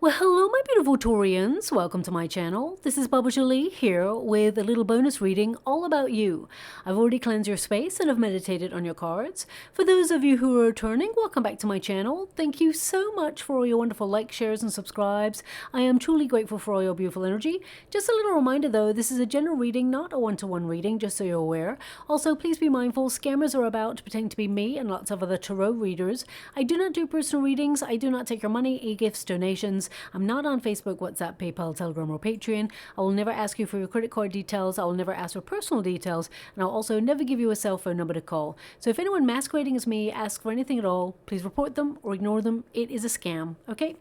Well, hello, my beautiful Taurians. Welcome to my channel. This is Baba Jolie here with a little bonus reading all about you. I've already cleansed your space and have meditated on your cards. For those of you who are returning, welcome back to my channel. Thank you so much for all your wonderful likes, shares, and subscribes. I am truly grateful for all your beautiful energy. Just a little reminder though, this is a general reading, not a one-to-one reading, just so you're aware. Also, please be mindful, scammers are about to pretend to be me and lots of other tarot readers. I do not do personal readings. I do not take your money, e-gifts, donations. I'm not on Facebook, WhatsApp, PayPal, Telegram, or Patreon. I will never ask you for your credit card details. I will never ask for personal details. And I'll also never give you a cell phone number to call. So if anyone masquerading as me asks for anything at all, please report them or ignore them. It is a scam, okay?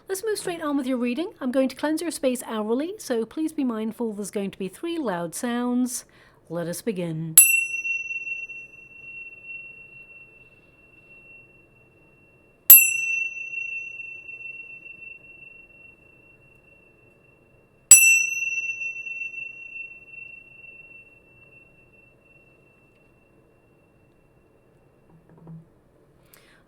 Let's move straight on with your reading. I'm going to cleanse your space hourly, so please be mindful there's going to be 3 loud sounds. Let us begin.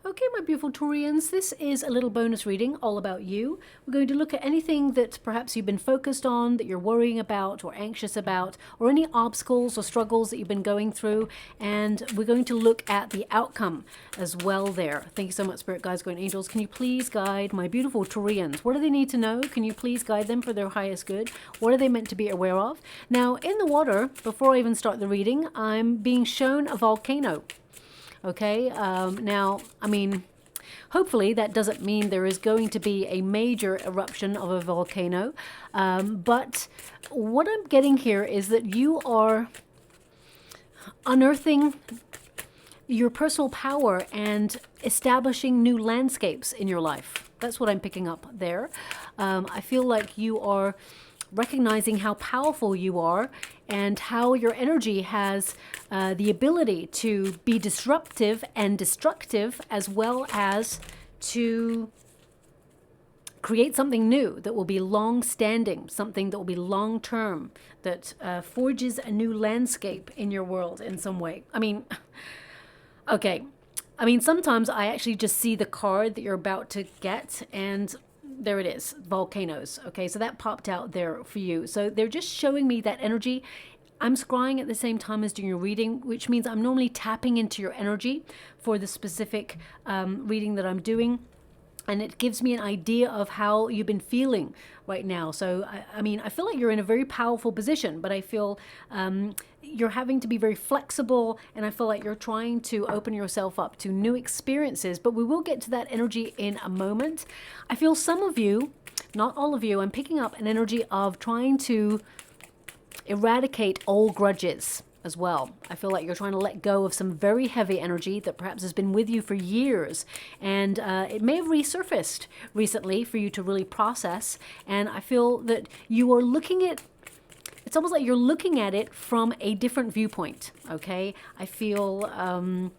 Okay, my beautiful Taurians, this is a little bonus reading all about you. We're going to look at anything that perhaps you've been focused on, that you're worrying about or anxious about, or any obstacles or struggles that you've been going through. And we're going to look at the outcome as well there. Thank you so much, Spirit Guides, Guardian Angels. Can you please guide my beautiful Taurians? What do they need to know? Can you please guide them for their highest good? What are they meant to be aware of? Now, in the water, before I even start the reading, I'm being shown a volcano. Okay, now, I mean, hopefully that doesn't mean there is going to be a major eruption of a volcano. But what I'm getting here is that you are unearthing your personal power and establishing new landscapes in your life. That's what I'm picking up there. I feel like you are recognizing how powerful you are and how your energy has the ability to be disruptive and destructive, as well as to create something new that will be long-standing, something that will be long-term, that forges a new landscape in your world in some way. I mean, okay. I mean, sometimes I actually just see the card that you're about to get, and there it is, volcanoes. Okay, so that popped out there for you. So they're just showing me that energy. I'm scrying at the same time as doing your reading, which means I'm normally tapping into your energy for the specific reading that I'm doing. And it gives me an idea of how you've been feeling right now. So, I mean, I feel like you're in a very powerful position, but I feel you're having to be very flexible, and I feel like you're trying to open yourself up to new experiences, but we will get to that energy in a moment. I feel some of you, not all of you, I'm picking up an energy of trying to eradicate old grudges as well. I feel like you're trying to let go of some very heavy energy that perhaps has been with you for years, and it may have resurfaced recently for you to really process. And I feel that you are looking at, it's almost like you're looking at it from a different viewpoint, okay? I feel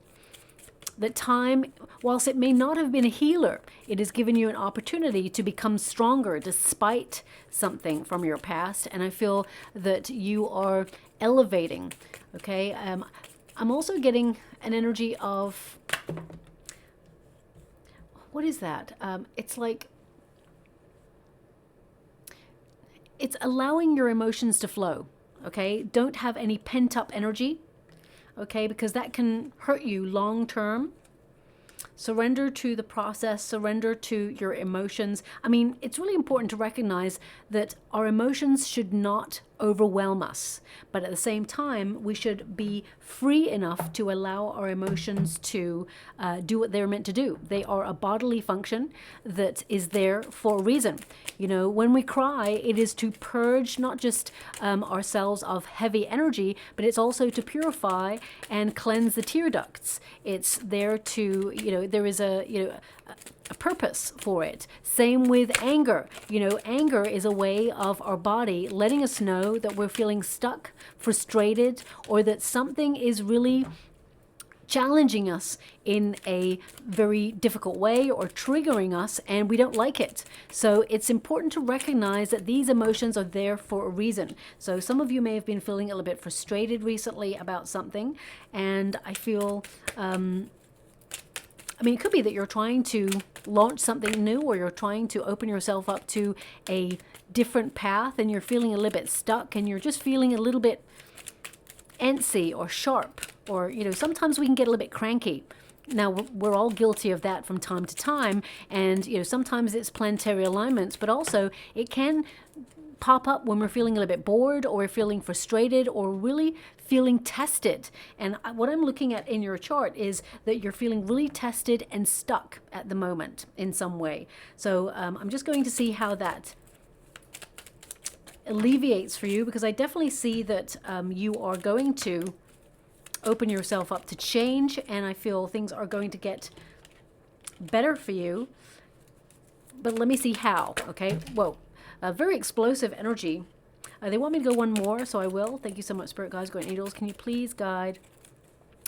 that time, whilst it may not have been a healer, it has given you an opportunity to become stronger despite something from your past. And I feel that you are elevating, okay? I'm also getting an energy of, what is that? It's like, it's allowing your emotions to flow, okay? Don't have any pent-up energy, okay? Because that can hurt you long term. Surrender to the process, surrender to your emotions. I mean, it's really important to recognize that our emotions should not overwhelm us, but at the same time, we should be free enough to allow our emotions to do what they're meant to do. They are a bodily function that is there for a reason. You know, when we cry, it is to purge not just ourselves of heavy energy, but it's also to purify and cleanse the tear ducts. It's there to, you know, there is a purpose for it. Same with anger. You know, anger is a way of our body letting us know that we're feeling stuck, frustrated, or that something is really challenging us in a very difficult way or triggering us, and we don't like it. So it's important to recognize that these emotions are there for a reason. So some of you may have been feeling a little bit frustrated recently about something, and I feel I mean, it could be that you're trying to launch something new, or you're trying to open yourself up to a different path, and you're feeling a little bit stuck, and you're just feeling a little bit antsy or sharp, or, you know, sometimes we can get a little bit cranky. Now, we're all guilty of that from time to time, and, you know, sometimes it's planetary alignments, but also it can pop up when we're feeling a little bit bored, or we're feeling frustrated, or really feeling tested. And what I'm looking at in your chart is that you're feeling really tested and stuck at the moment in some way. So I'm just going to see how that alleviates for you, because I definitely see that you are going to open yourself up to change, and I feel things are going to get better for you. But let me see how. Okay, whoa, a very explosive energy. They want me to go one more, so I will. Thank you so much, Spirit Guides, Guardian Angels. Can you please guide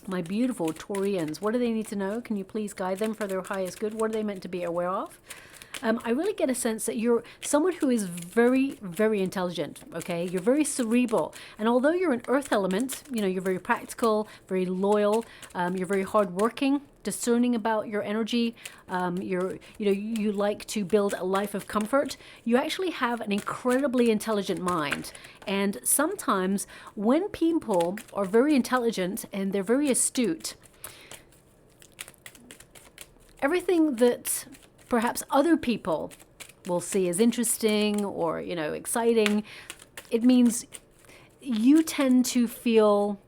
my beautiful Taurians? What do they need to know? Can you please guide them for their highest good? What are they meant to be aware of? I really get a sense that you're someone who is very, very intelligent, okay? You're very cerebral. And although you're an earth element, you know, you're very practical, very loyal, you're very hardworking, discerning about your energy, you like to build a life of comfort. You actually have an incredibly intelligent mind. And sometimes when people are very intelligent and they're very astute, everything that perhaps other people will see as interesting or, you know, exciting, it means you tend to feel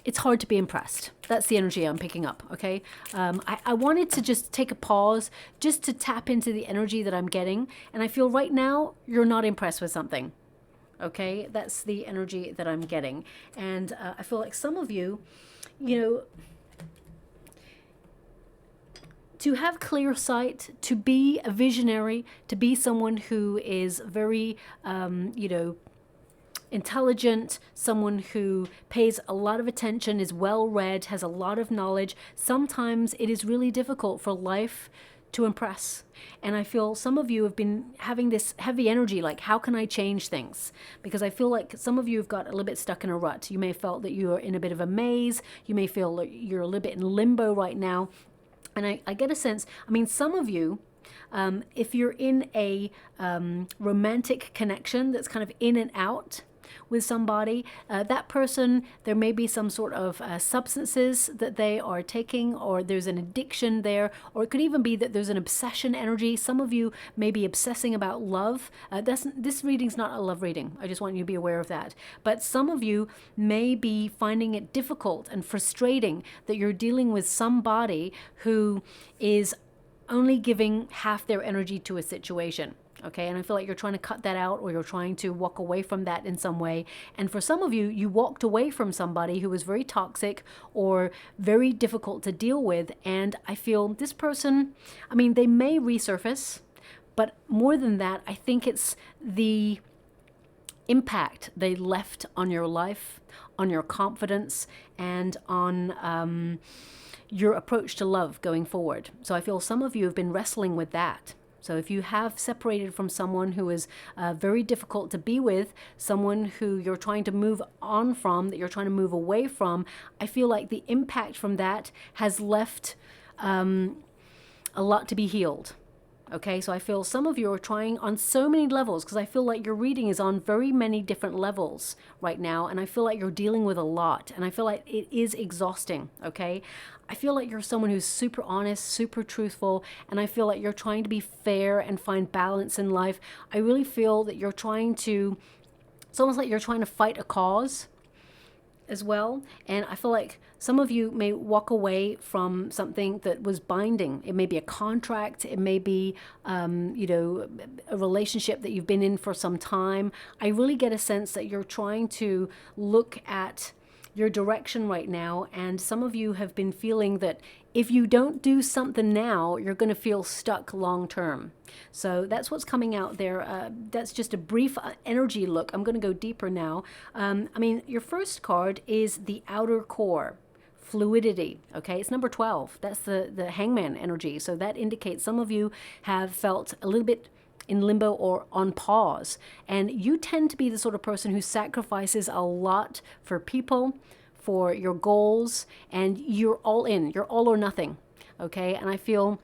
it's hard to be impressed. That's the energy I'm picking up, okay? I wanted to just take a pause just to tap into the energy that I'm getting. And I feel right now you're not impressed with something, okay? That's the energy that I'm getting. And I feel like some of you, you know, to have clear sight, to be a visionary, to be someone who is very, you know, intelligent, someone who pays a lot of attention, is well read, has a lot of knowledge. Sometimes it is really difficult for life to impress. And I feel some of you have been having this heavy energy, like, how can I change things? Because I feel like some of you have got a little bit stuck in a rut. You may have felt that you're in a bit of a maze. You may feel that you're a little bit in limbo right now. And I get a sense, I mean, some of you, if you're in a romantic connection that's kind of in and out with somebody, that person, there may be some sort of substances that they are taking, or there's an addiction there, or it could even be that there's an obsession energy. Some of you may be obsessing about love. This reading's not a love reading. I just want you to be aware of that. But some of you may be finding it difficult and frustrating that you're dealing with somebody who is only giving half their energy to a situation. Okay, and I feel like you're trying to cut that out, or you're trying to walk away from that in some way. And for some of you, you walked away from somebody who was very toxic or very difficult to deal with. And I feel this person, I mean, they may resurface, but more than that, I think it's the impact they left on your life, on your confidence, and on your approach to love going forward. So I feel some of you have been wrestling with that. So if you have separated from someone who is very difficult to be with, someone who you're trying to move on from, that you're trying to move away from, I feel like the impact from that has left a lot to be healed. Okay, so I feel some of you are trying on so many levels, because I feel like your reading is on very many different levels right now, and I feel like you're dealing with a lot, and I feel like it is exhausting, okay? I feel like you're someone who's super honest, super truthful, and I feel like you're trying to be fair and find balance in life. I really feel that you're trying to, it's almost like you're trying to fight a cause as well. And I feel like some of you may walk away from something that was binding. It may be a contract. It may be, you know, a relationship that you've been in for some time. I really get a sense that you're trying to look at your direction right now, and some of you have been feeling that if you don't do something now, you're going to feel stuck long term. So that's what's coming out there. That's just a brief energy look. I'm going to go deeper now. I mean, your first card is the outer core, fluidity. Okay, it's number 12. That's the hangman energy. So that indicates some of you have felt a little bit in limbo or on pause. And you tend to be the sort of person who sacrifices a lot for people, for your goals, and you're all in, you're all or nothing. Okay, and I feel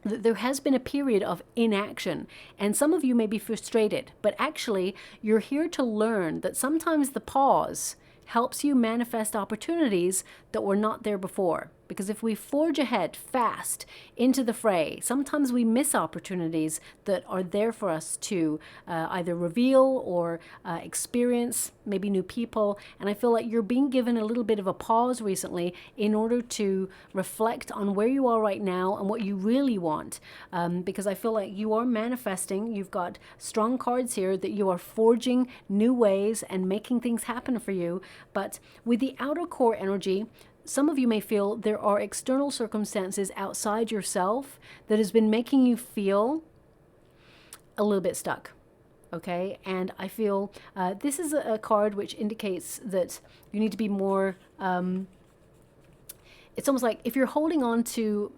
there has been a period of inaction, and some of you may be frustrated, but actually you're here to learn that sometimes the pause helps you manifest opportunities that were not there before. Because if we forge ahead fast into the fray, sometimes we miss opportunities that are there for us to either reveal or experience, maybe new people. And I feel like you're being given a little bit of a pause recently in order to reflect on where you are right now and what you really want. Because I feel like you are manifesting, you've got strong cards here that you are forging new ways and making things happen for you. But with the outer core energy, some of you may feel there are external circumstances outside yourself that has been making you feel a little bit stuck. Okay, and I feel this is a card which indicates that you need to be more, it's almost like if you're holding on to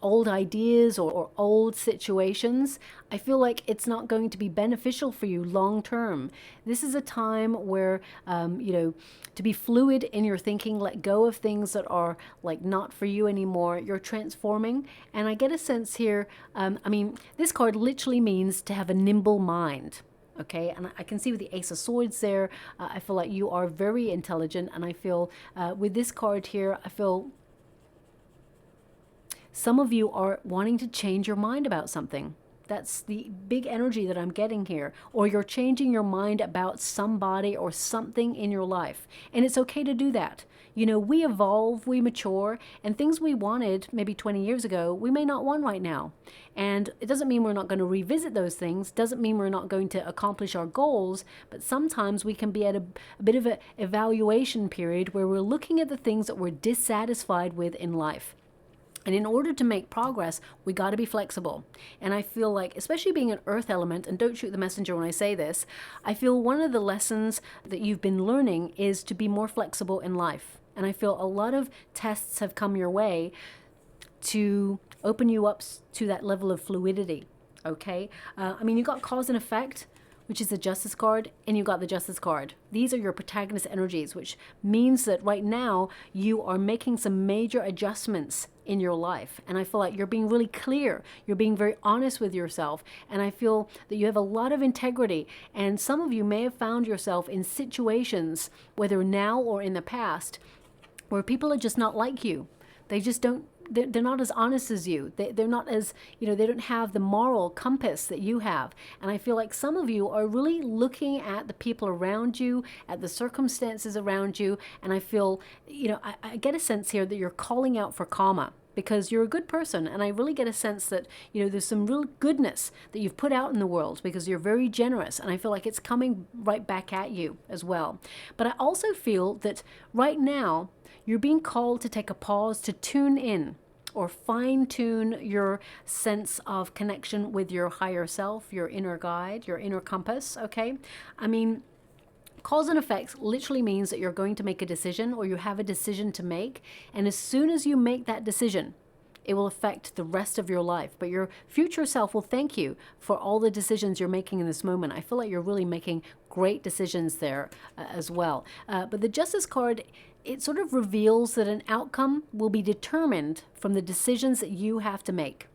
old ideas or old situations, I feel like it's not going to be beneficial for you long term. This is a time where, to be fluid in your thinking, let go of things that are like not for you anymore. You're transforming. And I get a sense here, this card literally means to have a nimble mind. Okay, and I can see with the Ace of Swords there, I feel like you are very intelligent. And I feel with this card here, I feel some of you are wanting to change your mind about something. That's the big energy that I'm getting here. Or you're changing your mind about somebody or something in your life. And it's okay to do that. You know, we evolve, we mature, and things we wanted maybe 20 years ago, we may not want right now. And it doesn't mean we're not going to revisit those things, doesn't mean we're not going to accomplish our goals, but sometimes we can be at a bit of an evaluation period where we're looking at the things that we're dissatisfied with in life. And in order to make progress, we got to be flexible. And I feel like, especially being an earth element, and don't shoot the messenger when I say this, I feel one of the lessons that you've been learning is to be more flexible in life. And I feel a lot of tests have come your way to open you up to that level of fluidity. Okay? You got cause and effect, which is the Justice card, and you got the Justice card. These are your protagonist energies, which means that right now you are making some major adjustments in your life. And I feel like you're being really clear. You're being very honest with yourself. And I feel that you have a lot of integrity. And some of you may have found yourself in situations, whether now or in the past, where people are just not like you. They just don't, they're not as honest as you. They're not as, they don't have the moral compass that you have. And I feel like some of you are really looking at the people around you, at the circumstances around you. And I feel, I get a sense here that you're calling out for karma, because you're a good person. And I really get a sense that, there's some real goodness that you've put out in the world because you're very generous. And I feel like it's coming right back at you as well. But I also feel that right now you're being called to take a pause to tune in or fine-tune your sense of connection with your higher self, your inner guide, your inner compass, okay? Cause and effects literally means that you're going to make a decision, or you have a decision to make, and as soon as you make that decision, it will affect the rest of your life. But your future self will thank you for all the decisions you're making in this moment. I feel like you're really making great decisions there as well. But the Justice card, it sort of reveals that an outcome will be determined from the decisions that you have to make.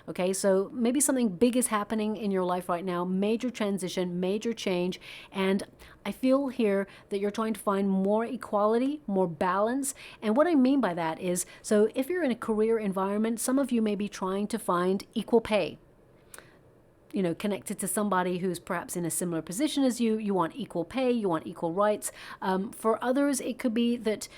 Okay, so maybe something big is happening in your life right now, major transition, major change, and I feel here that you're trying to find more equality, more balance. And what I mean by that is, so if you're in a career environment, some of you may be trying to find equal pay. Connected to somebody who's perhaps in a similar position as you. You want equal pay, you want equal rights. For others, it could be that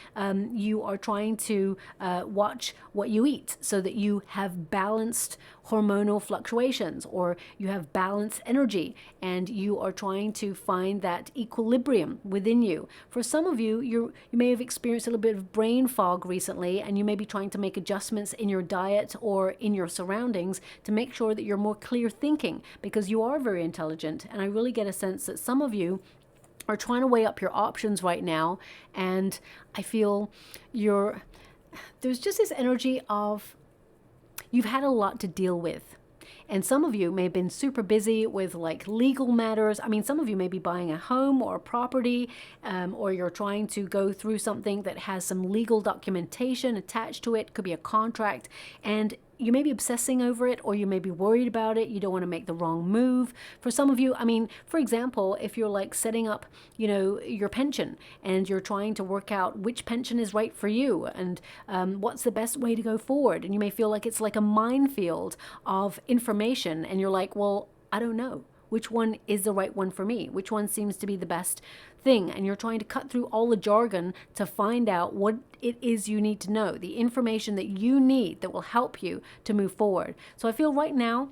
you are trying to watch what you eat so that you have balanced hormonal fluctuations, or you have balanced energy, and you are trying to find that equilibrium within you. For some of you, you may have experienced a little bit of brain fog recently, and you may be trying to make adjustments in your diet or in your surroundings to make sure that you're more clear thinking, because you are very intelligent. And I really get a sense that some of you are trying to weigh up your options right now, and I feel there's just this energy of you've had a lot to deal with. And some of you may have been super busy with like legal matters. I mean, some of you may be buying a home or a property, or you're trying to go through something that has some legal documentation attached to it. Could be a contract, and you may be obsessing over it, or you may be worried about it. You don't want to make the wrong move. For some of you, I mean, for example, if you're like setting up, you know, your pension, and you're trying to work out which pension is right for you, and what's the best way to go forward, and you may feel like it's like a minefield of information, and you're like, well, I don't know which one is the right one for me, which one seems to be the best thing, and you're trying to cut through all the jargon to find out what it is you need to know, the information that you need that will help you to move forward. So I feel right now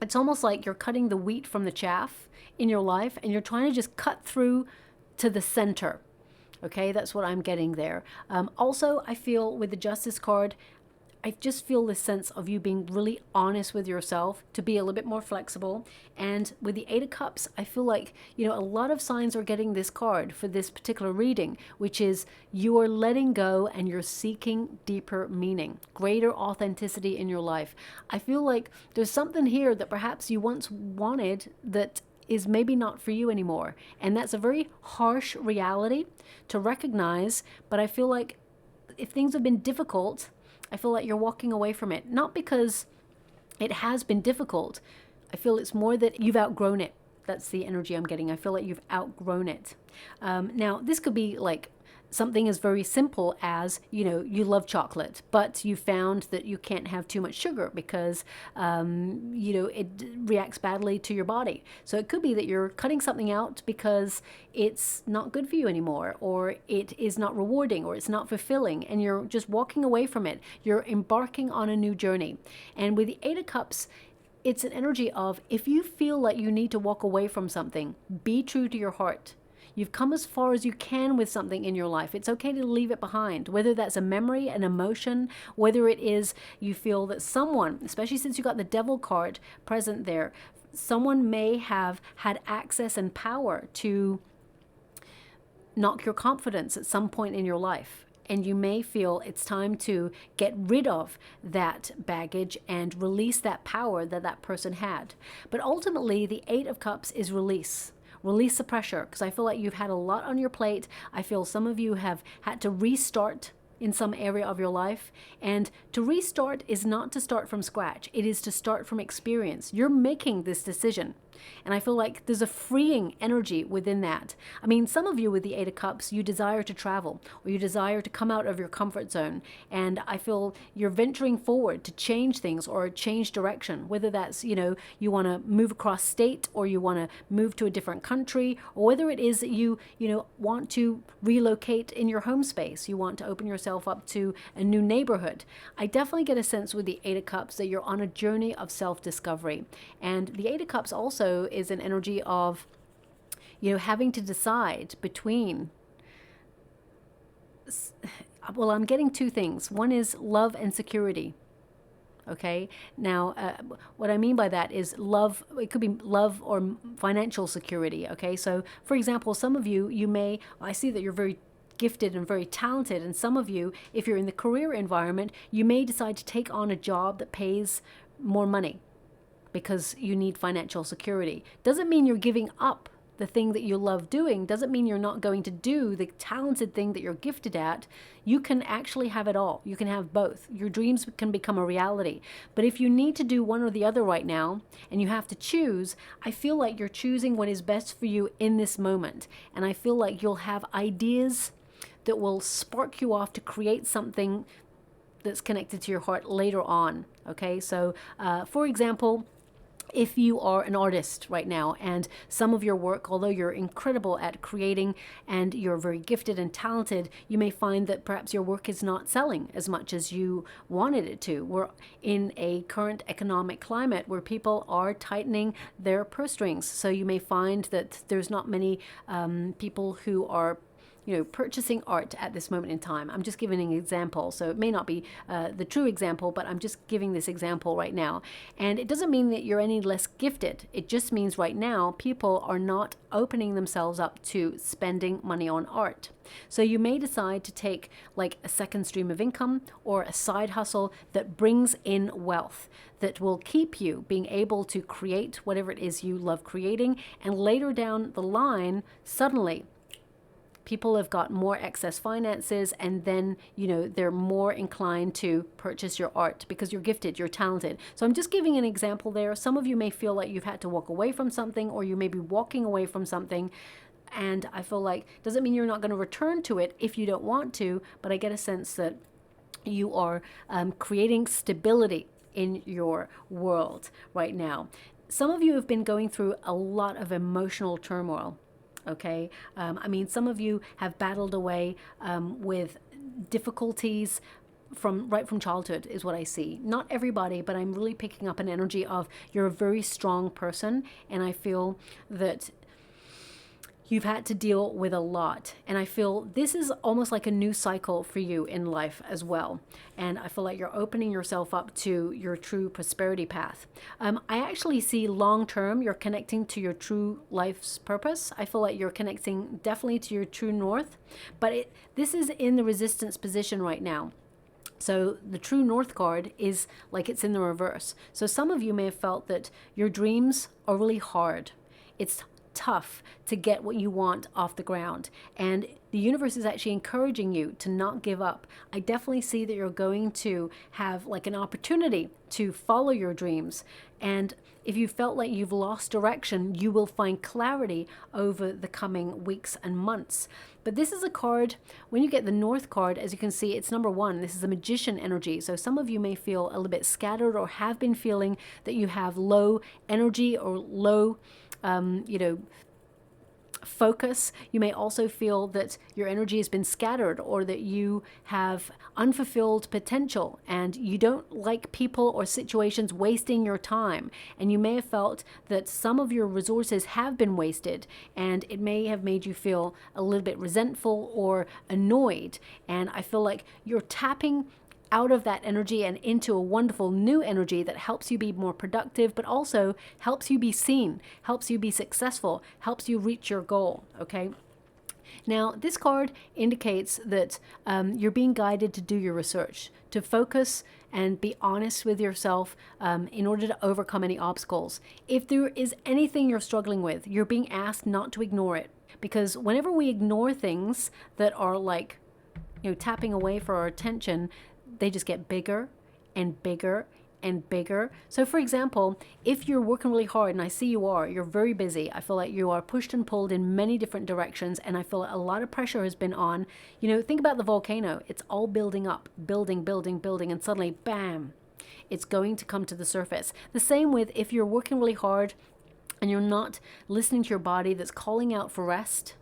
it's almost like you're cutting the wheat from the chaff in your life, and you're trying to just cut through to the center. Okay, that's what I'm getting there. Also, I feel with the Justice card, I just feel this sense of you being really honest with yourself, to be a little bit more flexible. And with the Eight of Cups, I feel like, you know, a lot of signs are getting this card for this particular reading, which is you are letting go and you're seeking deeper meaning, greater authenticity in your life. I feel like there's something here that perhaps you once wanted that is maybe not for you anymore. And that's a very harsh reality to recognize, but I feel like if things have been difficult, I feel like you're walking away from it. Not because it has been difficult. I feel it's more that you've outgrown it. That's the energy I'm getting. I feel like you've outgrown it. Now, this could be like something as very simple as, you know, you love chocolate, but you found that you can't have too much sugar because, you know, it reacts badly to your body. So it could be that you're cutting something out because it's not good for you anymore, or it is not rewarding, or it's not fulfilling, and you're just walking away from it. You're embarking on a new journey. And with the Eight of Cups, it's an energy of, if you feel like you need to walk away from something, be true to your heart. You've come as far as you can with something in your life. It's okay to leave it behind, whether that's a memory, an emotion, whether it is you feel that someone, especially since you got the Devil card present there, someone may have had access and power to knock your confidence at some point in your life. And you may feel it's time to get rid of that baggage and release that power that that person had. But ultimately, the Eight of Cups is release. Release the pressure, because I feel like you've had a lot on your plate. I feel some of you have had to restart in some area of your life. And to restart is not to start from scratch. It is to start from experience. You're making this decision. And I feel like there's a freeing energy within that. I mean, some of you with the Eight of Cups, you desire to travel, or you desire to come out of your comfort zone. And I feel you're venturing forward to change things or change direction, whether that's, you know, you want to move across state, or you want to move to a different country, or whether it is that you know, want to relocate in your home space. You want to open yourself up to a new neighborhood. I definitely get a sense with the Eight of Cups that you're on a journey of self-discovery. And the Eight of Cups also is an energy of, you know, having to decide between, well, I'm getting two things. One is love and security. Okay. Now, what I mean by that is love. It could be love or financial security. Okay. So, for example, some of you, I see that you're very gifted and very talented. And some of you, if you're in the career environment, you may decide to take on a job that pays more money, because you need financial security. Doesn't mean you're giving up the thing that you love doing. Doesn't mean you're not going to do the talented thing that you're gifted at. You can actually have it all. You can have both. Your dreams can become a reality. But if you need to do one or the other right now, and you have to choose, I feel like you're choosing what is best for you in this moment. And I feel like you'll have ideas that will spark you off to create something that's connected to your heart later on. Okay, so for example, if you are an artist right now, and some of your work, although you're incredible at creating and you're very gifted and talented, you may find that perhaps your work is not selling as much as you wanted it to. We're in a current economic climate where people are tightening their purse strings. So you may find that there's not many people who are purchasing art at this moment in time. I'm just giving an example. So it may not be the true example, but I'm just giving this example right now. And it doesn't mean that you're any less gifted. It just means right now people are not opening themselves up to spending money on art. So you may decide to take like a second stream of income or a side hustle that brings in wealth, that will keep you being able to create whatever it is you love creating. And later down the line, suddenly people have got more excess finances, and then they're more inclined to purchase your art because you're gifted, you're talented. So I'm just giving an example there. Some of you may feel like you've had to walk away from something, or you may be walking away from something, and I feel like doesn't mean you're not going to return to it if you don't want to, but I get a sense that you are creating stability in your world right now. Some of you have been going through a lot of emotional turmoil. Okay, I mean, some of you have battled away with difficulties right from childhood is what I see. Not everybody, but I'm really picking up an energy of you're a very strong person, and I feel that you've had to deal with a lot. And I feel this is almost like a new cycle for you in life as well. And I feel like you're opening yourself up to your true prosperity path. I actually see long term, you're connecting to your true life's purpose. I feel like you're connecting definitely to your true north, but this is in the resistance position right now. So the true north card is like it's in the reverse. So some of you may have felt that your dreams are really hard. It's tough to get what you want off the ground, and the universe is actually encouraging you to not give up. I definitely see that you're going to have like an opportunity to follow your dreams, and if you felt like you've lost direction, you will find clarity over the coming weeks and months. But this is a card, when you get the North card, as you can see, it's number 1. This is a magician energy. So some of you may feel a little bit scattered, or have been feeling that you have low energy or low focus. You may also feel that your energy has been scattered, or that you have unfulfilled potential, and you don't like people or situations wasting your time. And you may have felt that some of your resources have been wasted, and it may have made you feel a little bit resentful or annoyed. And I feel like you're tapping out of that energy and into a wonderful new energy that helps you be more productive, but also helps you be seen, helps you be successful, helps you reach your goal. Okay. Now, this card indicates that you're being guided to do your research, to focus and be honest with yourself in order to overcome any obstacles. If there is anything you're struggling with, you're being asked not to ignore it, because whenever we ignore things that are like, tapping away for our attention, they just get bigger and bigger and bigger. So for example, if you're working really hard, and I see you're very busy, I feel like you are pushed and pulled in many different directions, and I feel like a lot of pressure has been on. Think about the volcano. It's all building up, building, and suddenly, bam, it's going to come to the surface. The same with if you're working really hard and you're not listening to your body that's calling out for rest,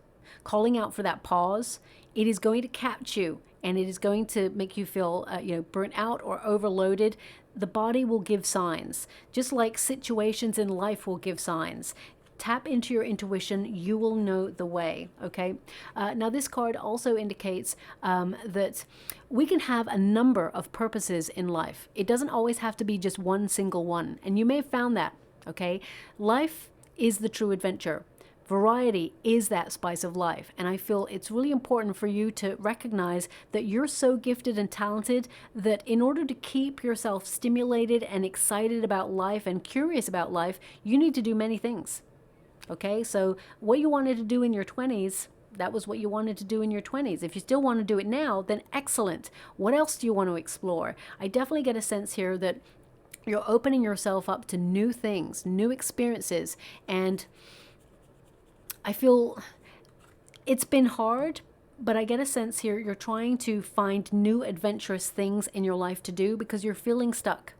calling out for that pause, it is going to catch you. And it is going to make you feel, burnt out or overloaded. The body will give signs, just like situations in life will give signs. Tap into your intuition. You will know the way. Okay. Now, this card also indicates that we can have a number of purposes in life. It doesn't always have to be just one single one. And you may have found that. Okay. Life is the true adventure. Variety is that spice of life, and I feel it's really important for you to recognize that you're so gifted and talented that in order to keep yourself stimulated and excited about life and curious about life, you need to do many things. Okay, so what you wanted to do in your 20s, that was what you wanted to do in your 20s. If you still want to do it now, then excellent. What else do you want to explore? I definitely get a sense here that you're opening yourself up to new things, new experiences, and I feel it's been hard, but I get a sense here you're trying to find new adventurous things in your life to do because you're feeling stuck.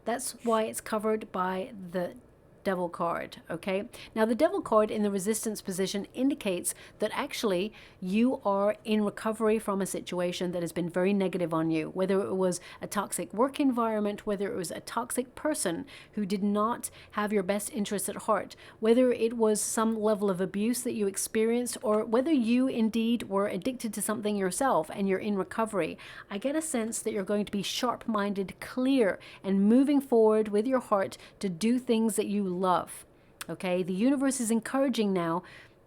That's why it's covered by the Devil card, okay? Now the Devil card in the resistance position indicates that actually you are in recovery from a situation that has been very negative on you, whether it was a toxic work environment, whether it was a toxic person who did not have your best interests at heart, whether it was some level of abuse that you experienced, or whether you indeed were addicted to something yourself and you're in recovery. I get a sense that you're going to be sharp-minded, clear, and moving forward with your heart to do things that you love. Okay, the universe is encouraging now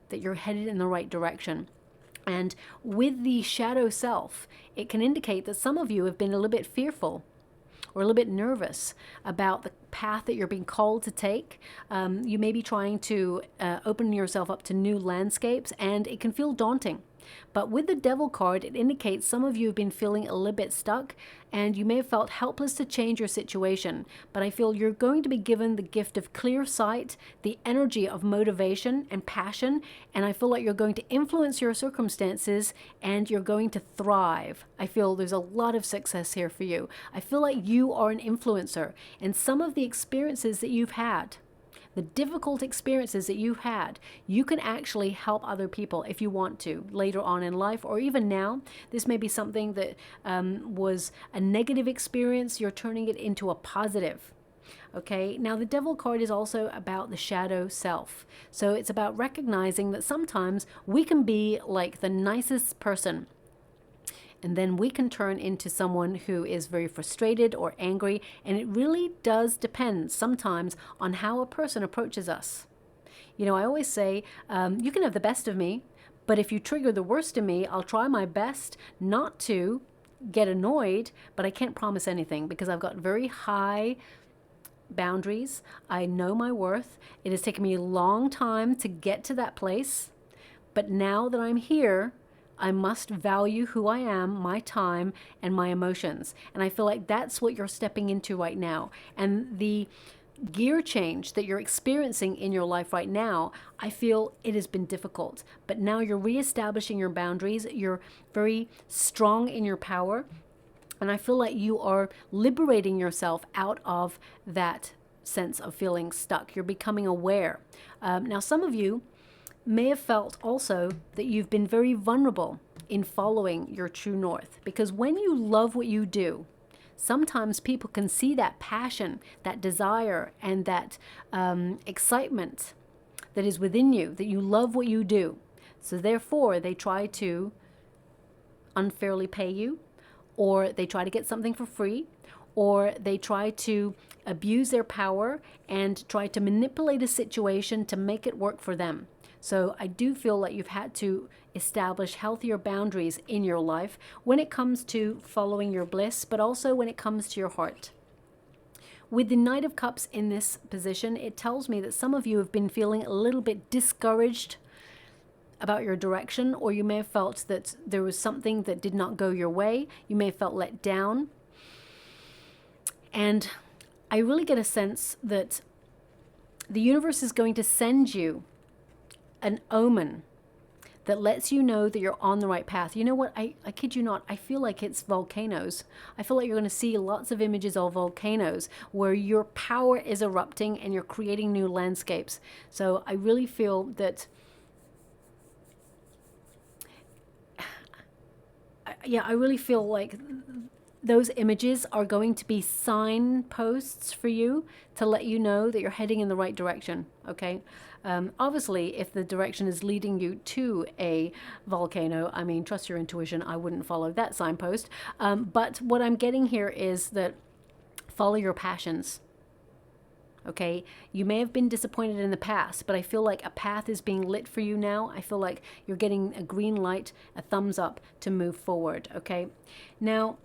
that you're headed in the right direction. And with the shadow self, it can indicate that some of you have been a little bit fearful or a little bit nervous about the path that you're being called to take. You may be trying to open yourself up to new landscapes, and it can feel daunting. But with the Devil card, it indicates some of you have been feeling a little bit stuck, and you may have felt helpless to change your situation. But I feel you're going to be given the gift of clear sight, the energy of motivation and passion, and I feel like you're going to influence your circumstances and you're going to thrive. I feel there's a lot of success here for you. I feel like you are an influencer, and some of the experiences that you've had, the difficult experiences that you've had, you can actually help other people if you want to later on in life, or even now. This may be something that was a negative experience. You're turning it into a positive. Okay, now the Devil card is also about the shadow self. So it's about recognizing that sometimes we can be like the nicest person, and then we can turn into someone who is very frustrated or angry. And it really does depend sometimes on how a person approaches us. You know, I always say, you can have the best of me, but if you trigger the worst of me, I'll try my best not to get annoyed, but I can't promise anything because I've got very high boundaries. I know my worth. It has taken me a long time to get to that place, but now that I'm here, I must value who I am, my time, and my emotions. And I feel like that's what you're stepping into right now. And the gear change that you're experiencing in your life right now, I feel it has been difficult. But now you're reestablishing your boundaries. You're very strong in your power. And I feel like you are liberating yourself out of that sense of feeling stuck. You're becoming aware. Now, some of you may have felt also that you've been very vulnerable in following your true north, because when you love what you do, sometimes people can see that passion, that desire, and that excitement that is within you, that you love what you do. So therefore, they try to unfairly pay you, or they try to get something for free, or they try to abuse their power and try to manipulate a situation to make it work for them. So I do feel like you've had to establish healthier boundaries in your life when it comes to following your bliss, but also when it comes to your heart. With the Knight of Cups in this position, it tells me that some of you have been feeling a little bit discouraged about your direction, or you may have felt that there was something that did not go your way. You may have felt let down. And I really get a sense that the universe is going to send you an omen that lets you know that you're on the right path. You know what? I kid you not. I feel like it's volcanoes. I feel like you're going to see lots of images of volcanoes where your power is erupting and you're creating new landscapes. So I really feel that, I really feel like those images are going to be signposts for you to let you know that you're heading in the right direction, okay? Obviously, if the direction is leading you to a volcano, I mean, trust your intuition, I wouldn't follow that signpost. But what I'm getting here is that follow your passions, okay? You may have been disappointed in the past, but I feel like a path is being lit for you now. I feel like you're getting a green light, a thumbs up to move forward, okay? Now,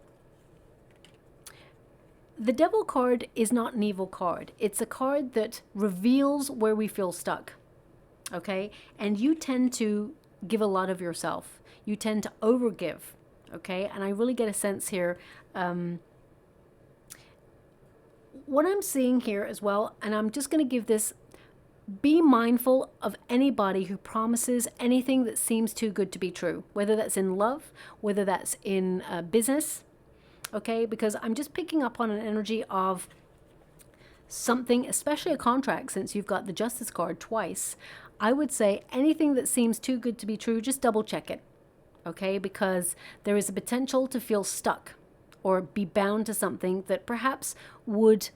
the Devil card is not an evil card. It's a card that reveals where we feel stuck, okay? And you tend to give a lot of yourself. You tend to overgive, okay? And I really get a sense here. What I'm seeing here as well, and I'm just going to give this, be mindful of anybody who promises anything that seems too good to be true, whether that's in love, whether that's in business, okay? Because I'm just picking up on an energy of something, especially a contract, since you've got the Justice card twice, I would say anything that seems too good to be true, just double check it, okay? Because there is a potential to feel stuck or be bound to something that perhaps would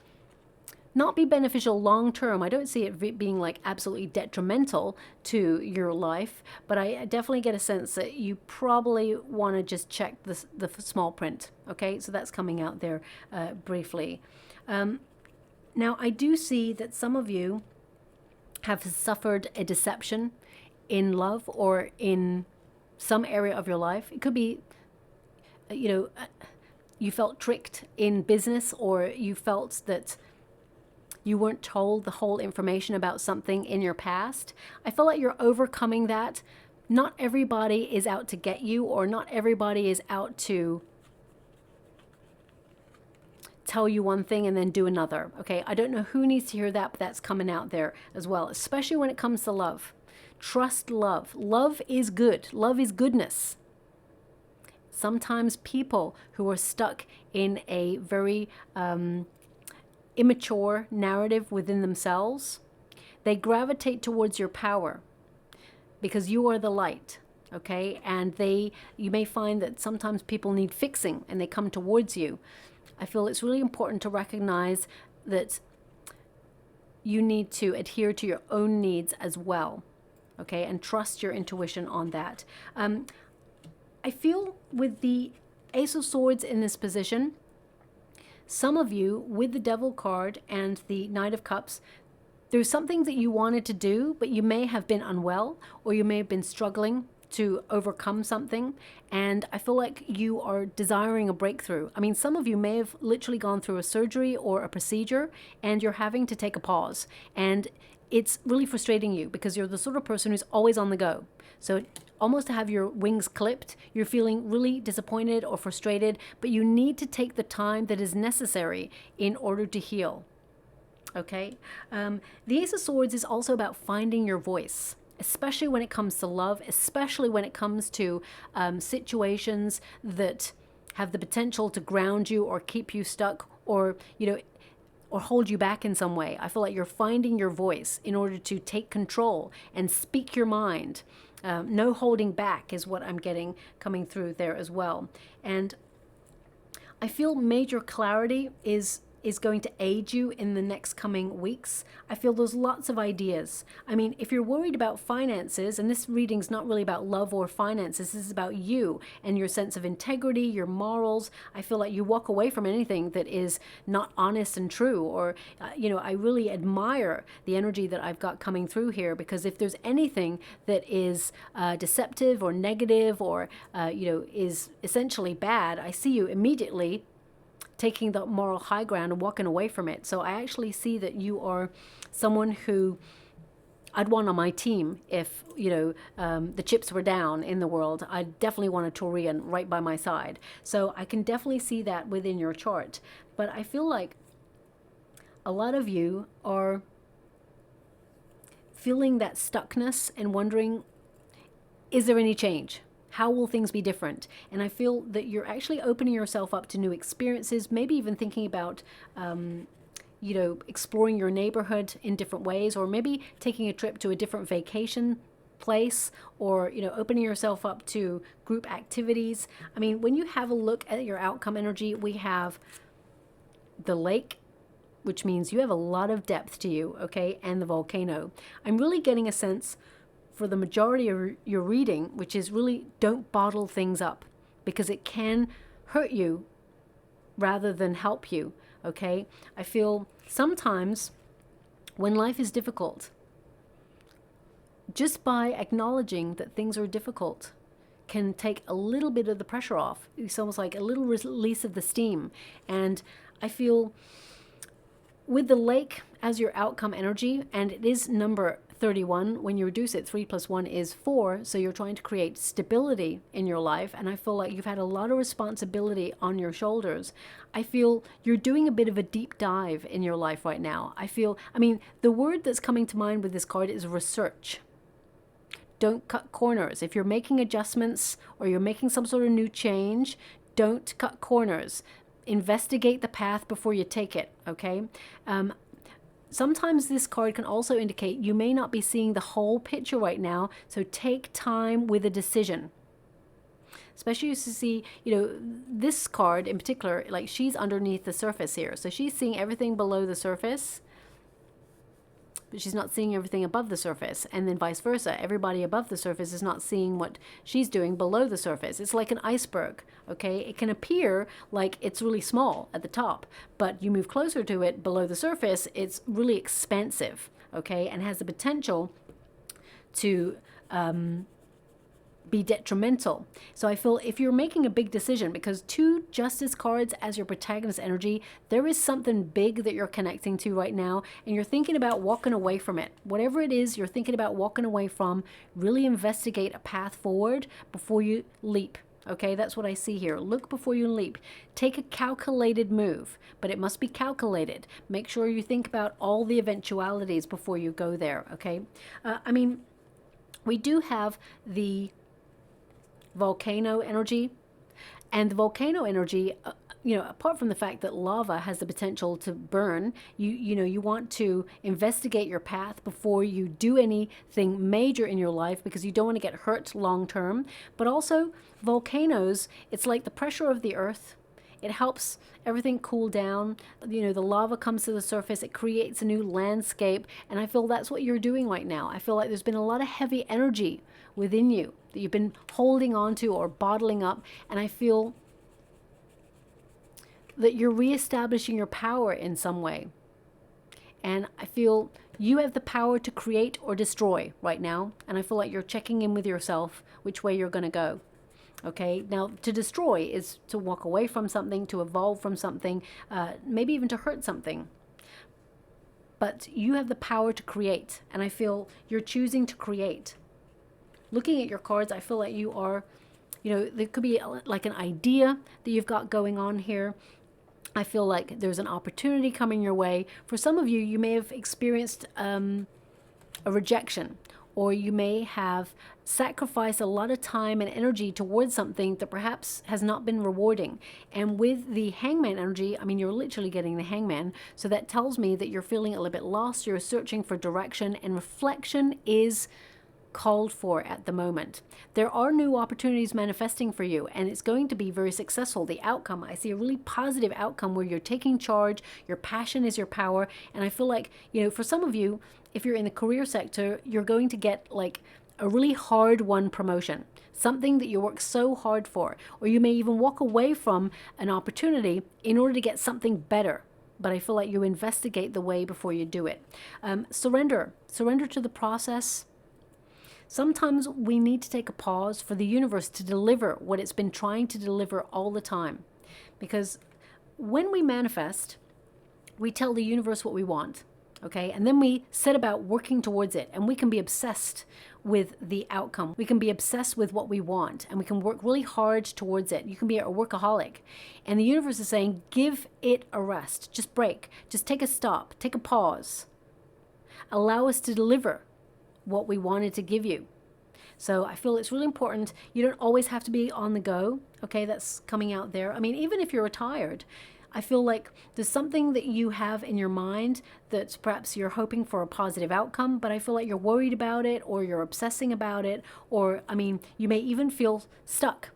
not be beneficial long term. I don't see it being like absolutely detrimental to your life, but I definitely get a sense that you probably want to just check the small print. Okay, so that's coming out there briefly. Now, I do see that some of you have suffered a deception in love or in some area of your life. It could be, you felt tricked in business, or you felt that you weren't told the whole information about something in your past. I feel like you're overcoming that. Not everybody is out to get you, or not everybody is out to tell you one thing and then do another. Okay, I don't know who needs to hear that, but that's coming out there as well, especially when it comes to love. Trust love. Love is good. Love is goodness. Sometimes people who are stuck in a very immature narrative within themselves, they gravitate towards your power because you are the light, okay? And you may find that sometimes people need fixing and they come towards you. I feel it's really important to recognize that you need to adhere to your own needs as well, okay? And trust your intuition on that. I feel with the Ace of Swords in this position, some of you with the Devil card and the Knight of Cups, there's something that you wanted to do, but you may have been unwell, or you may have been struggling to overcome something, and I feel like you are desiring a breakthrough. I mean, some of you may have literally gone through a surgery or a procedure, and you're having to take a pause, and it's really frustrating you because you're the sort of person who's always on the go. So almost to have your wings clipped, you're feeling really disappointed or frustrated, but you need to take the time that is necessary in order to heal. Okay? The Ace of Swords is also about finding your voice, especially when it comes to love, especially when it comes to situations that have the potential to ground you or keep you stuck, or, or hold you back in some way. I feel like you're finding your voice in order to take control and speak your mind. No holding back is what I'm getting coming through there as well. And I feel major clarity is going to aid you in the next coming weeks. I feel there's lots of ideas. I mean, if you're worried about finances, and this reading's not really about love or finances, this is about you and your sense of integrity, your morals. I feel like you walk away from anything that is not honest and true, or, I really admire the energy that I've got coming through here, because if there's anything that is deceptive or negative or, is essentially bad, I see you immediately taking the moral high ground and walking away from it. So I actually see that you are someone who I'd want on my team if, the chips were down in the world. I definitely want a Taurian right by my side. So I can definitely see that within your chart. But I feel like a lot of you are feeling that stuckness and wondering, is there any change? How will things be different? And I feel that you're actually opening yourself up to new experiences, maybe even thinking about, exploring your neighborhood in different ways, or maybe taking a trip to a different vacation place, or, opening yourself up to group activities. I mean, when you have a look at your outcome energy, we have the lake, which means you have a lot of depth to you, okay, and the volcano. I'm really getting a sense for the majority of your reading, which is really don't bottle things up, because it can hurt you rather than help you, okay? I feel sometimes when life is difficult, just by acknowledging that things are difficult can take a little bit of the pressure off. It's almost like a little release of the steam. And I feel with the lake as your outcome energy, and it is number 31, when you reduce it, 3 + 1 is 4, so you're trying to create stability in your life, and I feel like you've had a lot of responsibility on your shoulders. I feel you're doing a bit of a deep dive in your life right now. The word that's coming to mind with this card is research. Don't cut corners. If you're making adjustments or you're making some sort of new change, don't cut corners. Investigate the path before you take it, okay? sometimes this card can also indicate you may not be seeing the whole picture right now, so take time with a decision. Especially you see, you know, this card in particular, like she's underneath the surface here. So she's seeing everything below the surface, but she's not seeing everything above the surface. And then vice versa. Everybody above the surface is not seeing what she's doing below the surface. It's like an iceberg, okay? It can appear like it's really small at the top, but you move closer to it below the surface, it's really expansive, okay? And has the potential to be detrimental. So I feel if you're making a big decision, because 2 Justice cards as your protagonist energy, there is something big that you're connecting to right now, and you're thinking about walking away from it. Whatever it is you're thinking about walking away from, really investigate a path forward before you leap. Okay, that's what I see here. Look before you leap. Take a calculated move, but it must be calculated. Make sure you think about all the eventualities before you go there, okay? I mean, we do have the volcano energy, and the volcano energy, you know, apart from the fact that lava has the potential to burn, you know, you want to investigate your path before you do anything major in your life, because you don't want to get hurt long term. But also volcanoes, it's like the pressure of the earth. It helps everything cool down. You know, the lava comes to the surface, it creates a new landscape, and I feel that's what you're doing right now. I feel like there's been a lot of heavy energy within you that you've been holding on to or bottling up, and I feel that you're reestablishing your power in some way. And I feel you have the power to create or destroy right now, and I feel like you're checking in with yourself which way you're going to go. Okay, now to destroy is to walk away from something, to evolve from something, maybe even to hurt something. But you have the power to create, and I feel you're choosing to create. Looking at your cards, I feel like you are, you know, there could be like an idea that you've got going on here. I feel like there's an opportunity coming your way. For some of you, you may have experienced a rejection, or you may have sacrificed a lot of time and energy towards something that perhaps has not been rewarding. And with the Hangman energy, I mean, you're literally getting the Hangman. So that tells me that you're feeling a little bit lost. You're searching for direction, and reflection is called for at the moment. There are new opportunities manifesting for you, and it's going to be very successful. The outcome, I see a really positive outcome where you're taking charge, your passion is your power, and I feel like, you know, for some of you, if you're in the career sector, you're going to get like a really hard won promotion, something that you work so hard for, or you may even walk away from an opportunity in order to get something better. But I feel like you investigate the way before you do it. Surrender to the process. Sometimes we need to take a pause for the universe to deliver what it's been trying to deliver all the time. Because when we manifest, we tell the universe what we want, okay? And then we set about working towards it, and we can be obsessed with the outcome. We can be obsessed with what we want, and we can work really hard towards it. You can be a workaholic. And the universe is saying, give it a rest. Just break. Just take a stop. Take a pause. Allow us to deliver what we wanted to give you. So I feel it's really important. You don't always have to be on the go. Okay, that's coming out there. I mean, even if you're retired, I feel like there's something that you have in your mind that perhaps you're hoping for a positive outcome, but I feel like you're worried about it, or you're obsessing about it, or, I mean, you may even feel stuck.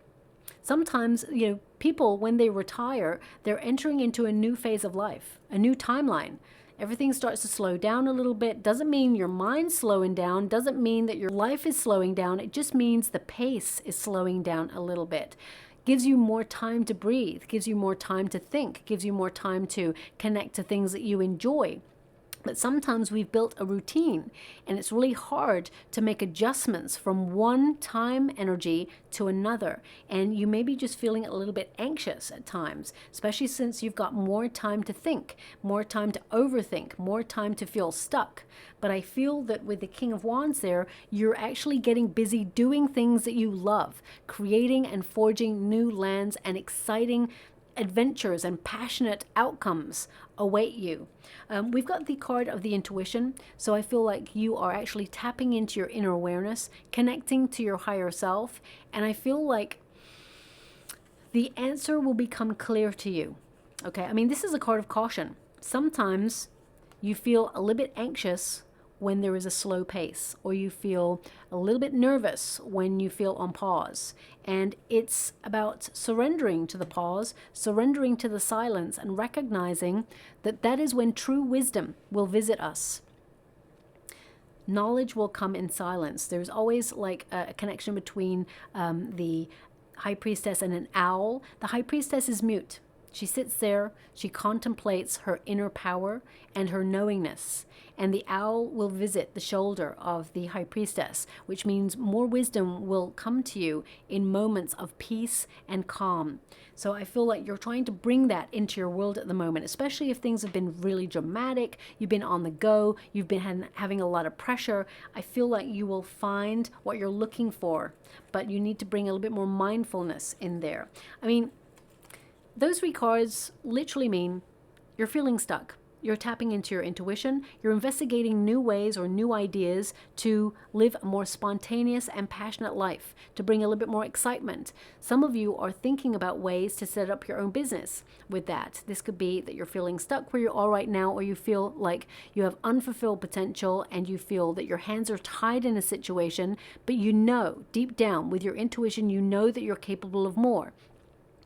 Sometimes, you know, people, when they retire, they're entering into a new phase of life, a new timeline. Everything starts to slow down a little bit. Doesn't mean your mind's slowing down. Doesn't mean that your life is slowing down. It just means the pace is slowing down a little bit. Gives you more time to breathe. Gives you more time to think. Gives you more time to connect to things that you enjoy. But sometimes we've built a routine, and it's really hard to make adjustments from one time energy to another. And you may be just feeling a little bit anxious at times, especially since you've got more time to think, more time to overthink, more time to feel stuck. But I feel that with the King of Wands there, you're actually getting busy doing things that you love, creating and forging new lands, and exciting adventures and passionate outcomes await you. We've got the card of the intuition, so I feel like you are actually tapping into your inner awareness, connecting to your higher self, and I feel like the answer will become clear to you. Okay, I mean, this is a card of caution. Sometimes you feel a little bit anxious when there is a slow pace, or you feel a little bit nervous when you feel on pause. And it's about surrendering to the pause, surrendering to the silence, and recognizing that that is when true wisdom will visit us. Knowledge will come in silence. There's always like a connection between the high priestess and an owl. The high priestess is mute. She sits there, she contemplates her inner power and her knowingness. And the owl will visit the shoulder of the high priestess, which means more wisdom will come to you in moments of peace and calm. So I feel like you're trying to bring that into your world at the moment, especially if things have been really dramatic, you've been on the go, you've been having a lot of pressure. I feel like you will find what you're looking for, but you need to bring a little bit more mindfulness in there. I mean, those 3 cards literally mean you're feeling stuck. You're tapping into your intuition. You're investigating new ways or new ideas to live a more spontaneous and passionate life, to bring a little bit more excitement. Some of you are thinking about ways to set up your own business with that. This could be that you're feeling stuck where you are right now, or you feel like you have unfulfilled potential and you feel that your hands are tied in a situation, but you know deep down with your intuition, you know that you're capable of more.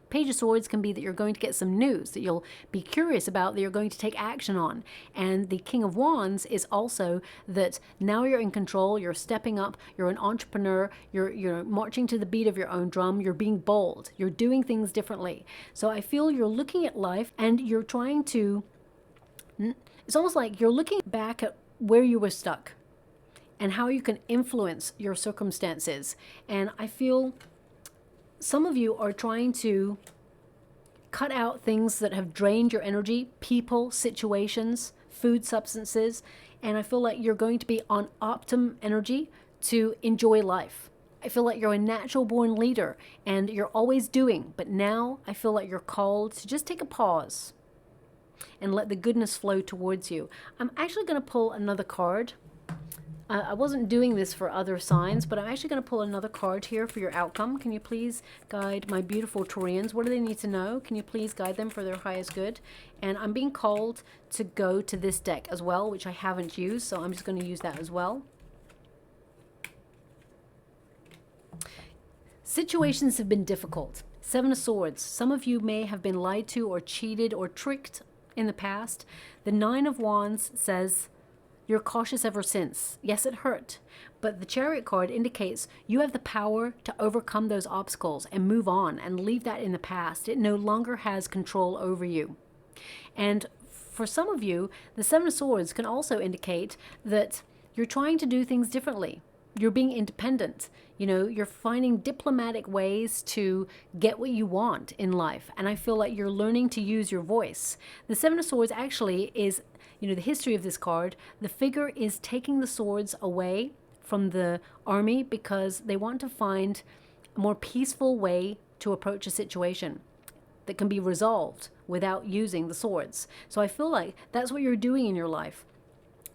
Page of Swords can be that you're going to get some news that you'll be curious about, that you're going to take action on. And the King of Wands is also that now you're in control, you're stepping up, you're an entrepreneur, you're marching to the beat of your own drum, you're being bold, you're doing things differently. So I feel you're looking at life and you're trying to, it's almost like you're looking back at where you were stuck and how you can influence your circumstances. And I feel some of you are trying to cut out things that have drained your energy, people, situations, food, substances, and I feel like you're going to be on optimum energy to enjoy life. I feel like you're a natural born leader and you're always doing, but now I feel like you're called to just take a pause and let the goodness flow towards you. I'm actually going to pull another card. I wasn't doing this for other signs, but I'm actually going to pull another card here for your outcome. Can you please guide my beautiful Taurians? What do they need to know? Can you please guide them for their highest good? And I'm being called to go to this deck as well, which I haven't used, so I'm just going to use that as well. Situations have been difficult. 7 of Swords. Some of you may have been lied to or cheated or tricked in the past. The 9 of Wands says, you're cautious ever since. Yes, it hurt, but the Chariot card indicates you have the power to overcome those obstacles and move on and leave that in the past. It no longer has control over you. And for some of you, the 7 of Swords can also indicate that you're trying to do things differently. You're being independent. You know, you're finding diplomatic ways to get what you want in life. And I feel like you're learning to use your voice. The 7 of Swords actually is, you know, the history of this card. The figure is taking the swords away from the army because they want to find a more peaceful way to approach a situation that can be resolved without using the swords. So I feel like that's what you're doing in your life.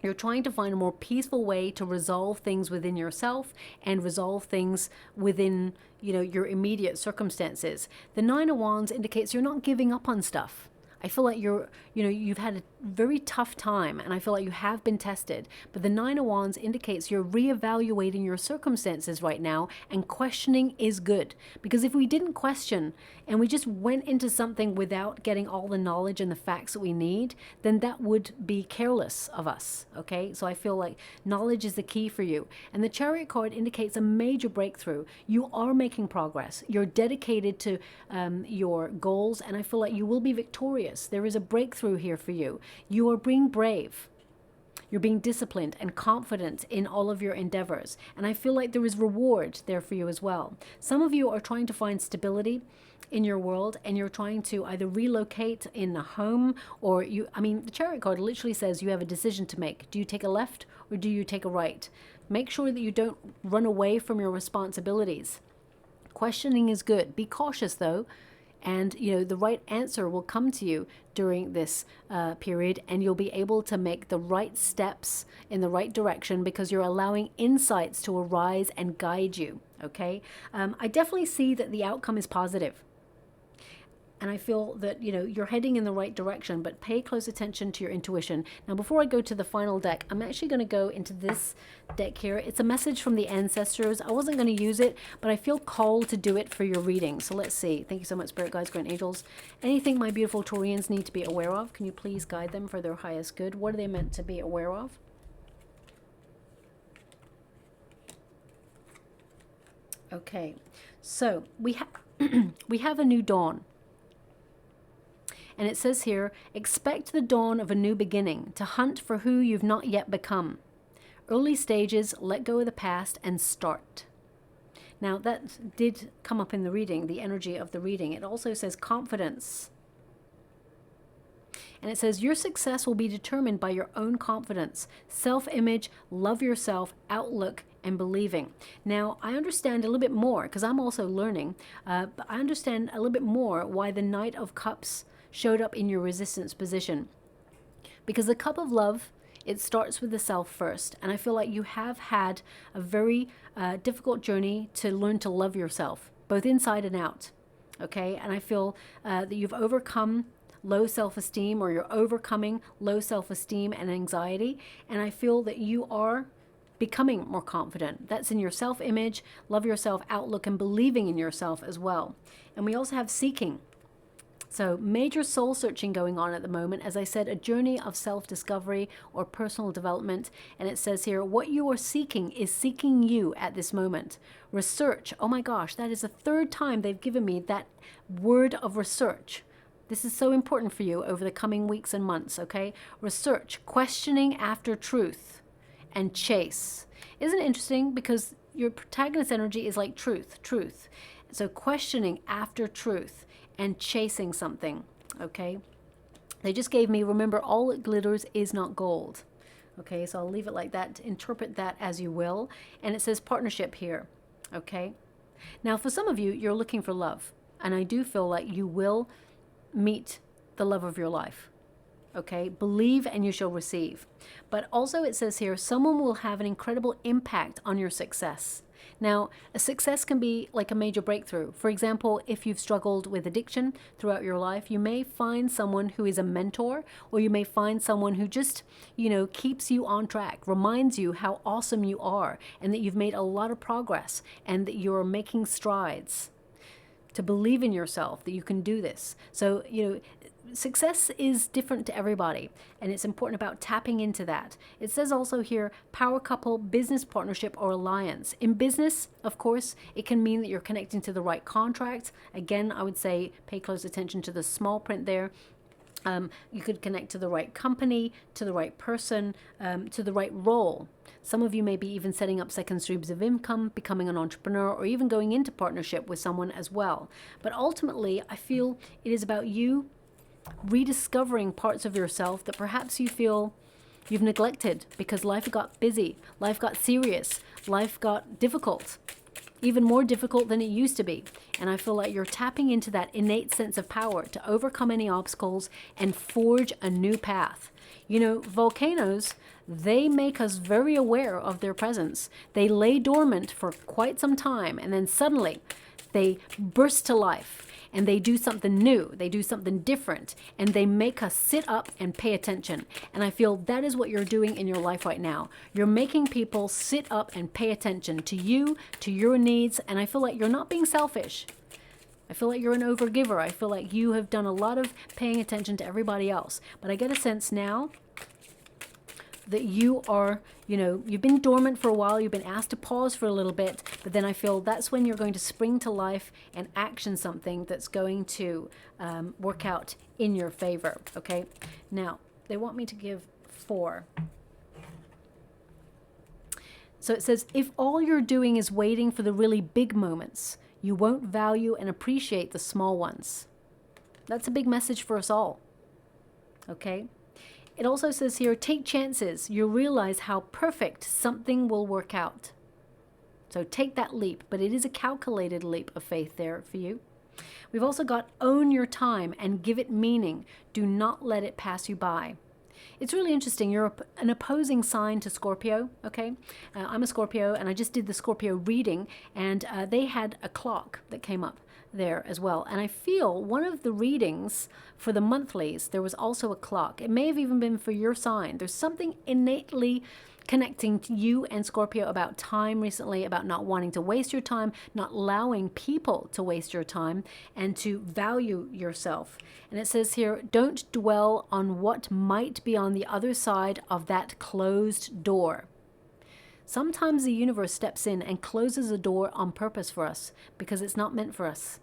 You're trying to find a more peaceful way to resolve things within yourself and resolve things within, you know, your immediate circumstances. The 9 of Wands indicates you're not giving up on stuff. I feel like you've had a very tough time, and I feel like you have been tested. But the 9 of Wands indicates you're reevaluating your circumstances right now, and questioning is good. Because if we didn't question and we just went into something without getting all the knowledge and the facts that we need, then that would be careless of us, okay? So I feel like knowledge is the key for you. And the Chariot card indicates a major breakthrough. You are making progress. You're dedicated to your goals, and I feel like you will be victorious. There is a breakthrough here for you. You are being brave. You're being disciplined and confident in all of your endeavors. And I feel like there is reward there for you as well. Some of you are trying to find stability in your world, and you're trying to either relocate in a home, or the Chariot card literally says you have a decision to make. Do you take a left or do you take a right? Make sure that you don't run away from your responsibilities. Questioning is good. Be cautious though. And, you know, the right answer will come to you during this period, and you'll be able to make the right steps in the right direction because you're allowing insights to arise and guide you, okay? I definitely see that the outcome is positive. And I feel that, you know, you're heading in the right direction, but pay close attention to your intuition. Now, before I go to the final deck, I'm actually going to go into this deck here. It's a message from the ancestors. I wasn't going to use it, but I feel called to do it for your reading. So let's see. Thank you so much, Spirit Guides, Grand Angels. Anything my beautiful Taurians need to be aware of? Can you please guide them for their highest good? What are they meant to be aware of? Okay, so we have a new dawn. And it says here, expect the dawn of a new beginning, to hunt for who you've not yet become. Early stages, let go of the past and start. Now that did come up in the reading, the energy of the reading. It also says confidence. And it says your success will be determined by your own confidence, self-image, love yourself, outlook, and believing. Now, I understand a little bit more, because I'm also learning, but I understand a little bit more why the Knight of Cups showed up in your resistance position. Because the cup of love, it starts with the self first. And I feel like you have had a very difficult journey to learn to love yourself, both inside and out. Okay, and I feel that you've overcome low self-esteem, or you're overcoming low self-esteem and anxiety. And I feel that you are becoming more confident. That's in your self-image, love yourself, outlook, and believing in yourself as well. And we also have seeking. So major soul searching going on at the moment. As I said, a journey of self-discovery or personal development. And it says here, what you are seeking is seeking you at this moment. Research. Oh my gosh, that is the third time they've given me that word of research. This is so important for you over the coming weeks and months, okay? Research, questioning after truth, and chase. Isn't it interesting? Because your protagonist energy is like truth. So questioning after truth and chasing something, okay? They just gave me, remember, all that glitters is not gold. Okay, so I'll leave it like that. Interpret that as you will. And it says partnership here, okay? Now, for some of you, you're looking for love. And I do feel like you will meet the love of your life. Okay, believe and you shall receive. But also it says here, someone will have an incredible impact on your success. Now, a success can be like a major breakthrough. For example, if you've struggled with addiction throughout your life, you may find someone who is a mentor, or you may find someone who just, you know, keeps you on track, reminds you how awesome you are, and that you've made a lot of progress, and that you're making strides. To believe in yourself, that you can do this. So, you know, success is different to everybody, and it's important about tapping into that. It says also here, power couple, business partnership, or alliance. In business, of course, it can mean that you're connecting to the right contract. Again, I would say pay close attention to the small print there. You could connect to the right company, to the right person, to the right role. Some of you may be even setting up second streams of income, becoming an entrepreneur, or even going into partnership with someone as well. But ultimately, I feel it is about you rediscovering parts of yourself that perhaps you feel you've neglected because life got busy, life got serious, life got difficult, even more difficult than it used to be. And I feel like you're tapping into that innate sense of power to overcome any obstacles and forge a new path. You know, volcanoes, they make us very aware of their presence. They lay dormant for quite some time, and then suddenly they burst to life. And they do something new, they do something different, and they make us sit up and pay attention. And I feel that is what you're doing in your life right now. You're making people sit up and pay attention to you, to your needs, and I feel like you're not being selfish. I feel like you're an overgiver. I feel like you have done a lot of paying attention to everybody else. But I get a sense now that you are, you know, you've been dormant for a while, you've been asked to pause for a little bit, but then I feel that's when you're going to spring to life and action something that's going to work out in your favor, okay? Now, they want me to give 4. So it says, if all you're doing is waiting for the really big moments, you won't value and appreciate the small ones. That's a big message for us all, okay? It also says here, take chances. You'll realize how perfect something will work out. So take that leap, but it is a calculated leap of faith there for you. We've also got own your time and give it meaning. Do not let it pass you by. It's really interesting. You're an opposing sign to Scorpio, okay? I'm a Scorpio, and I just did the Scorpio reading, and they had a clock that came up. there as well. And I feel one of the readings for the monthlies, there was also a clock. It may have even been for your sign. There's something innately connecting to you and Scorpio about time recently, about not wanting to waste your time, not allowing people to waste your time, and to value yourself. And it says here, don't dwell on what might be on the other side of that closed door. Sometimes the universe steps in and closes a door on purpose for us because it's not meant for us.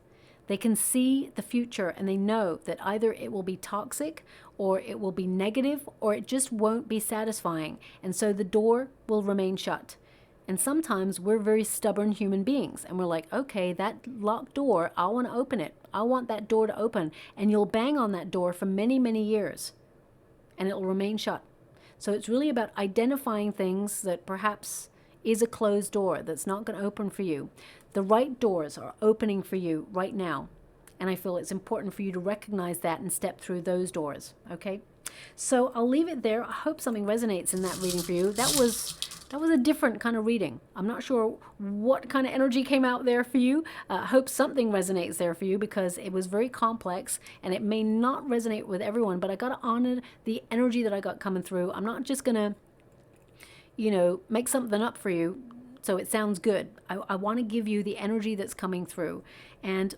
They can see the future and they know that either it will be toxic or it will be negative or it just won't be satisfying. And so the door will remain shut. And sometimes we're very stubborn human beings and we're like, okay, that locked door, I want to open it. I want that door to open. And you'll bang on that door for many, many years and it'll remain shut. So it's really about identifying things that perhaps is a closed door that's not going to open for you. The right doors are opening for you right now. And I feel it's important for you to recognize that and step through those doors. Okay. So I'll leave it there. I hope something resonates in that reading for you. That was a different kind of reading. I'm not sure what kind of energy came out there for you. I hope something resonates there for you because it was very complex and it may not resonate with everyone, but I got to honor the energy that I got coming through. I'm not just going to, you know, make something up for you so it sounds good. I want to give you the energy that's coming through. And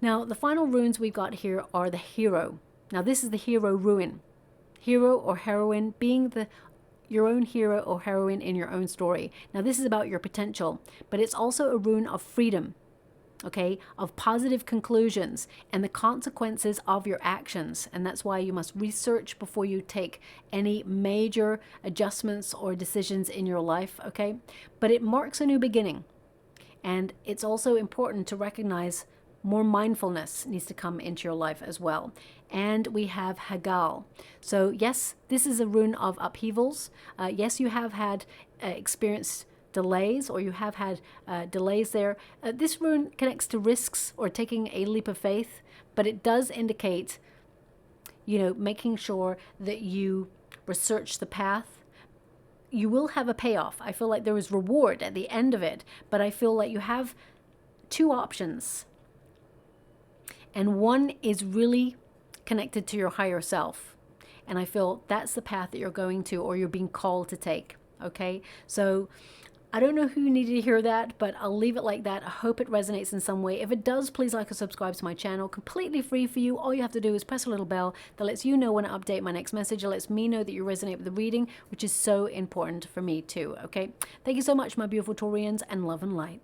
now the final runes we've got here are the hero. Now this is the hero rune. Hero or heroine, being your own hero or heroine in your own story. Now this is about your potential, but it's also a rune of freedom, okay, of positive conclusions and the consequences of your actions. And that's why you must research before you take any major adjustments or decisions in your life, okay? But it marks a new beginning. And it's also important to recognize more mindfulness needs to come into your life as well. And we have Hagal. So yes, this is a rune of upheavals. Yes, you have had experienced delays, or you have had delays there. This rune connects to risks or taking a leap of faith, but it does indicate, you know, making sure that you research the path. You will have a payoff. I feel like there is reward at the end of it, but I feel like you have two options. And one is really connected to your higher self. And I feel that's the path that you're going to, or you're being called to take. Okay. So I don't know who needed to hear that, but I'll leave it like that. I hope it resonates in some way. If it does, please like or subscribe to my channel. Completely free for you. All you have to do is press a little bell that lets you know when I update my next message. It lets me know that you resonate with the reading, which is so important for me too. Okay. Thank you so much, my beautiful Taurians, and love and light.